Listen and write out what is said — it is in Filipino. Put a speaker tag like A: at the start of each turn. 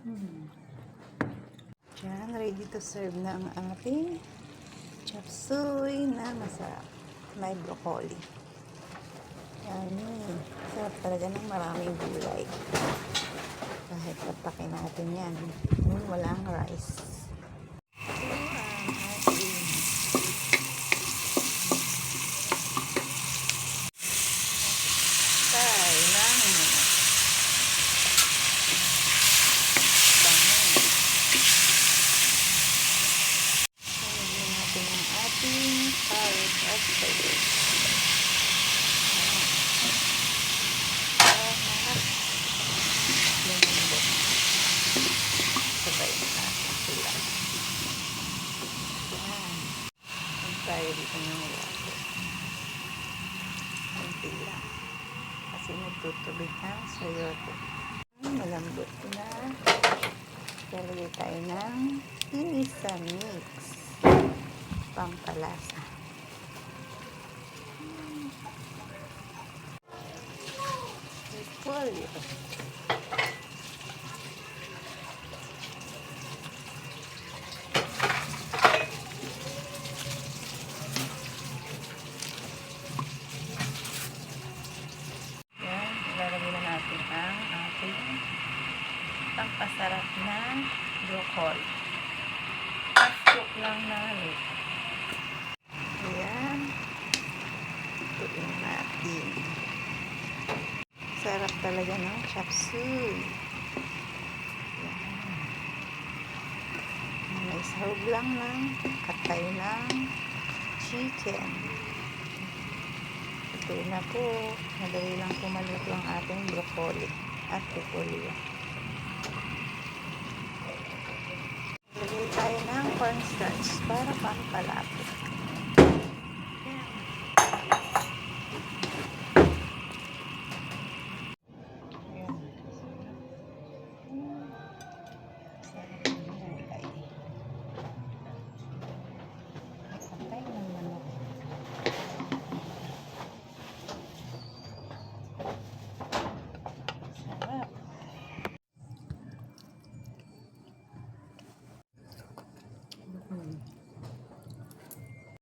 A: Yan, ready to serve na ang ating chop suey na masarap. May broccoli. Yan, sarap talaga ng maraming gulay. Kahit patake natin yan. Walang rice. Carrot at sayote. Sabay na sila. Tayo dito ng water. Kunti lang. Kasi nagtutubig ang sayote. Malambot na. Lalagay tayo ng inisa mix. Pampalasa. Repolyo. Yan, ilalagay na natin ang ating pampasarap na broccoli. Pasok lang na luto. Ayan. Tuin natin. Sarap talaga ng chop suey. May sahog lang ng katay ng chicken. Ito na po. Madali lang pumaluto ang ating broccoli at repolyo. Lagay tayo ng cornstarch para pampalapot.